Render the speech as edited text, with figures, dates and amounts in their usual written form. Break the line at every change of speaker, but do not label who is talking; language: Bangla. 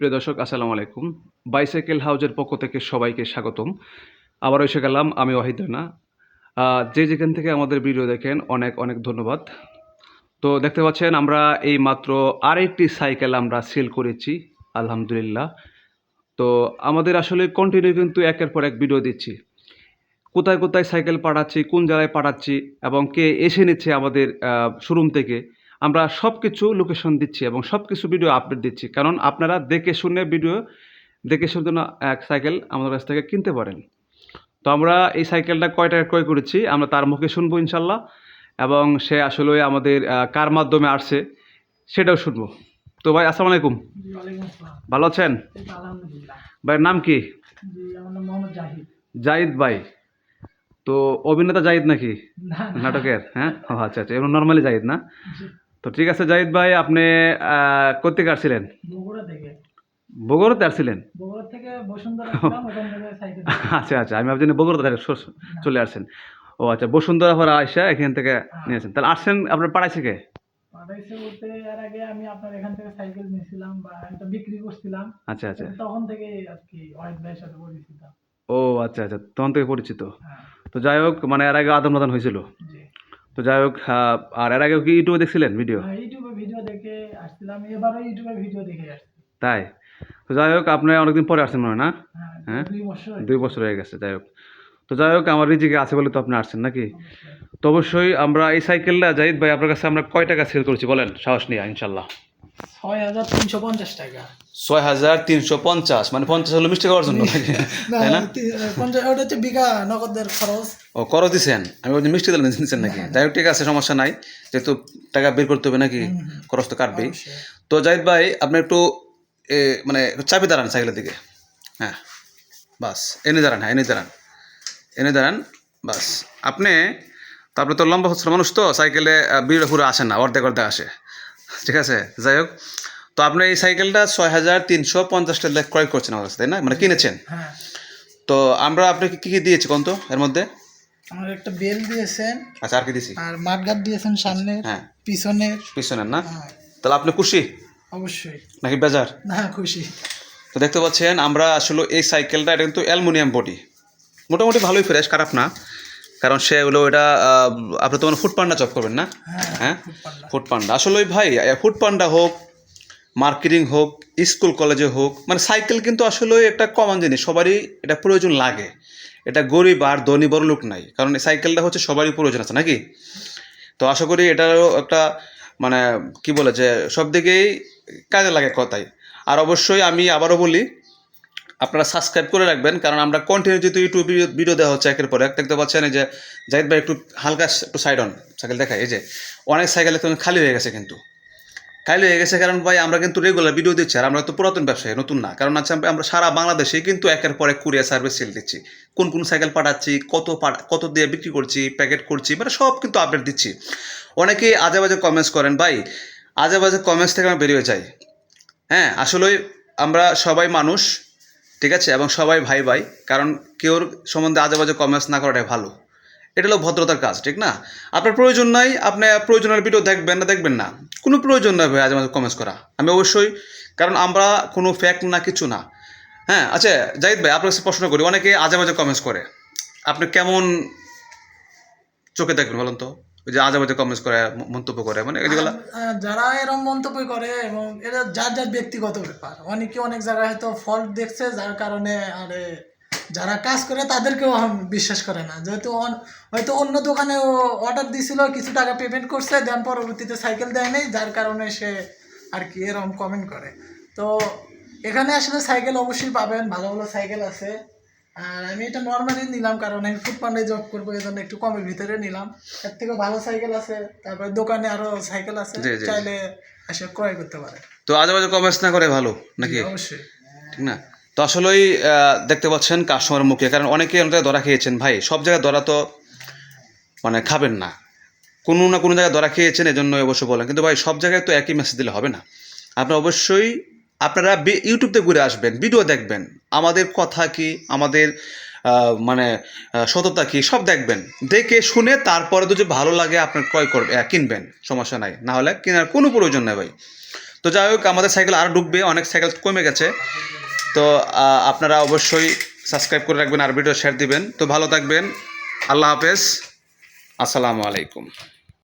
প্রিয় দর্শক আসসালামু আলাইকুম। বাইসাইকেল হাউজের পক্ষ থেকে সবাইকে স্বাগতম। আবারও এসে গেলাম আমি ওয়াহিদ রানা। যে যেখান থেকে আমাদের ভিডিও দেখেন অনেক অনেক ধন্যবাদ। তো দেখতে পাচ্ছেন আমরা এই মাত্র আরেকটি সাইকেল আমরা সেল করেছি আলহামদুলিল্লাহ। তো আমাদের আসলে কন্টিনিউ কিন্তু একের পর এক ভিডিও দিচ্ছি। কোথায় কোথায় সাইকেল পাঠাচ্ছি, কোন জায়গায় পাঠাচ্ছি এবং কে এসে নিচ্ছে আমাদের শোরুম থেকে। আমরা সব কিছু লোকেশন দিচ্ছি এবং সব কিছু ভিডিও আপডেট দিচ্ছি। কারণ আপনারা দেখে শুনে যেন এক সাইকেল আমাদের কাছ থেকে কিনতে পারেন। তো আমরা এই সাইকেলটা কয় টাকায় ক্রয় করেছি আমরা তার মুখে শুনবো ইনশাল্লাহ, এবং সে আসলে আমাদের কার মাধ্যমে আসছে সেটাও শুনবো। তো ভাই আসসালামু আলাইকুম। ভালো আছেন? ভাইয়ের নাম কি? জাহিদ ভাই। তো অভিনেতা জাহিদ নাকি নাটকের? হ্যাঁ, ও আচ্ছা আচ্ছা, এমন নর্মালি জাহিদ না? তো ঠিক আছে জাহিদ ভাই, আপনি কোথেকে আসছিলেন? বগুড়াতে আসছিলেন? আচ্ছা আচ্ছা, আমি ভাবছি বগুড়াতে চলে আসছেন। ও আচ্ছা, বসুন্ধরা পরে আইসা এখান থেকে নিয়েছেন। তাহলে আসছেন, আপনার পাঠাইছে কে?
পাঠাইছে বলতে এর আগে আমি আপনার এখান থেকে সাইকেল নিয়েছিলাম বা এটা বিক্রি করছিলাম।
আচ্ছা আচ্ছা,
তখন থেকে আর কি ওয়াহিদ ভাইয়ের সাথে পরিচিত।
ও আচ্ছা আচ্ছা, তখন থেকে পরিচিত।
হ্যাঁ,
তো যাই হোক, মানে এর আগে আদান প্রদান হয়েছিল।
জি।
তো যাই হোক, আর এর আগে কি ইউটিউবে দেখছিলেন ভিডিও?
ইউটিউবে ভিডিও দেখে আসছিলাম, এবারও ইউটিউবে ভিডিও দেখে আসছি।
তাই? তো যাই হোক, আপনি অনেকদিন পরে আসছেন মনে হয় না?
হ্যাঁ,
হ্যাঁ,
2 বছর
2 বছর হয়ে গেছে। যাই হোক, তো যাই হোক, আমার রিজিকে আছে বলে তো আপনি আসছেন নাকি?
অবশ্যই।
তো অবশ্যই আমরা এই সাইকেলটা জাহিদ ভাই আপনার কাছে আমরা কয় টাকা সেল করেছি বলেন, সাহস নিয়ে ইনশাল্লাহ?
6,350 টাকা।
6,350, মানে 50 হলো মিষ্টি খাওয়ার জন্য নাকি?
না,
তাই না?
50 ওটা হচ্ছে বিঘা নগদের খরচ।
ও খরচ দিচ্ছেন, আমি বলছি মিষ্টি দিলেন দিচ্ছেন নাকি? যাই হোক, ঠিক আছে, সমস্যা নাই, যেহেতু টাকা বের করতে হবে নাকি, খরচ তো কাটবেই।
অবশ্যই।
তো জাহিদ ভাই আপনি একটু মানে একটু চাবি দাঁড়ান সাইকেলের দিকে। হ্যাঁ, বাস এনে দাঁড়ান, হ্যাঁ এনে দাঁড়ান, বাস। আপনি, তারপরে তো লম্বা হচ্ছে মানুষ, তো সাইকেলে ভিড় পুরো আসে না, অর্ধেক অর্ধেক আসে, ঠিক আছে? যাই হোক, তো আপনি এই সাইকেলটা 6,350 টাকা ক্রয় করছেন আমার কাছে, তাই না? মানে কিনেছেন।
হ্যাঁ,
তো আমরা আপনাকে কী কী দিয়েছি কোন তো এর মধ্যে?
আমার একটা বেল দিয়েছেন,
আচ্ছা, আর কি দিয়েছি?
আর মাঠগার্ড দিয়েছেন সামনের,
হ্যাঁ,
পিছনের।
পিছনের না?
হ্যাঁ,
তাহলে আপনি খুশি
অবশ্যই।
নাকি বেজার?
না, খুশি।
তো দেখতে পাচ্ছেন আমরা আসলে এই সাইকেলটা, এটা কিন্তু অ্যালুমিনিয়াম বডি, মোটামুটি ভালোই ফ্রেশ, খারাপ না। কারণ সে হলো এটা আপনি তো মানে ফুড পান্ডা জব করবেন না? হ্যাঁ, ফুড পান্ডা আসলে ভাই, ফুড পান্ডা হোক, মার্কেটিং হোক, স্কুল কলেজে হোক, মানে সাইকেল কিন্তু আসলে একটা কমন জিনিস, সবারই এটা প্রয়োজন লাগে। এটা গরিব আর ধনী বড় লোক নাই, কারণ এই সাইকেলটা হচ্ছে সবারই প্রয়োজন আছে নাকি? তো আশা করি এটারও একটা মানে কি বলে যে সব দিকেই কাজে লাগে কথাই। আর অবশ্যই আমি আবারও বলি, আপনারা সাবস্ক্রাইব করে রাখবেন, কারণ আমরা কন্টিনিউ যেহেতু ইউটিউব ভিডিও দেওয়া হচ্ছে একের পর এক। দেখতে পাচ্ছেন এই যে জাহিদ ভাই একটু হালকা একটু সাইড অন সাইকেল দেখায়, এই যে অনেক সাইকেল এখন খালি হয়ে গেছে, কিন্তু খালি হয়ে গেছে কারণ ভাই আমরা কিন্তু রেগুলার ভিডিও দিচ্ছি, আর আমরা তো পুরাতন ব্যবসায়ী, নতুন না। কারণ আছে আমরা সারা বাংলাদেশে কিন্তু একের পর এক কুরিয়ার সার্ভিস সেল দিচ্ছি, কোন কোন সাইকেল পাঠাচ্ছি, কত দিয়ে বিক্রি করছি, প্যাকেট করছি, মানে সব কিন্তু আপডেট দিচ্ছি। অনেকেই আজে বাজে কমেন্টস করেন ভাই, আজে বাজে কমেন্টস থেকে আমি বেরিয়ে যাই। হ্যাঁ, আসলে আমরা সবাই মানুষ, ঠিক আছে, এবং সবাই ভাই ভাই। কারণ কেউর সম্বন্ধে আজে বাজে কমেন্টস না করাটাই ভালো, এটা হলো ভদ্রতার কাজ, ঠিক না? আপনার প্রয়োজন নাই, আপনি প্রয়োজনের ভিডিও দেখবেন না, দেখবেন না, কোনো প্রয়োজন নয় ভাই আজে বাজে কমেন্টস করা। আমি অবশ্যই, কারণ আমরা কোনো ফ্যাক্ট না, কিছু না। হ্যাঁ, আচ্ছা জাহিদ ভাই, আপনার কাছে প্রশ্ন করি, অনেকে আজে বাজে কমেন্টস করে, আপনি কেমন চোখে দেখবেন বলুন তো? ওই যে আজে বাজে কমেন্টস করে, মন্তব্য করে, মানে যেগুলো
যারা এরকম মন্তব্য করে, এবং এটা যার যার ব্যক্তিগত ব্যাপার। অনেকে অনেক জায়গায় হয়তো ফল্ট দেখছে, যার কারণে আরে যারা কাজ করে তাদেরকেও বিশ্বাস করে না। যেহেতু হয়তো অন্য দোকানে ও অর্ডার দিছিল, কিছু টাকা পেমেন্ট করছে, দেন পরবর্তীতে সাইকেল দেয় নেই, যার কারণে সে আর কি এরকম কমেন্ট করে। তো এখানে আসলে সাইকেল অবশ্যই পাবেন, ভালো ভালো সাইকেল আছে। আর আমি এটা নর্মালি নিলাম, কারণ আমি ফুড পান্ডায় জব করবো, এই জন্য একটু কমের ভিতরে নিলাম। এর থেকে ভালো সাইকেল আছে, তারপরে দোকানে আরো সাইকেল আছে, চাইলে এসে ক্রয় করতে পারে।
তো আজে বাজে কমেন্টস না করে ভালো নাকি?
অবশ্যই,
ঠিক না? তো আসলেই দেখতে পাচ্ছেন কাস্টমার মুখে, কারণ অনেকে অনেক ধরা খেয়েছেন ভাই, সব জায়গায় ধরা তো মানে খাবেন না, কোনো না কোনো জায়গায় ধরা খেয়েছেন, এজন্য অবশ্যই বলেন। কিন্তু ভাই সব জায়গায় তো একই মেসেজ দিলে হবে না। আপনারা অবশ্যই আপনারা ইউটিউবতে ঘুরে আসবেন, ভিডিও দেখবেন, আমাদের কথা কি, আমাদের মানে সততা কি, সব দেখবেন, দেখে শুনে তারপরে তো যে ভালো লাগে আপনার ক্রয় করবে, কিনবেন, সমস্যা নাই, না হলে কেনার কোনো প্রয়োজন নেই ভাই। তো যাই হোক আমাদের সাইকেল আরও ঢুকবে, অনেক সাইকেল কমে গেছে। তো আপনারা অবশ্যই সাবস্ক্রাইব করে রাখবেন আর ভিডিও শেয়ার দিবেন। তো ভালো থাকবেন, আল্লাহ হাফেজ, আসসালামু আলাইকুম।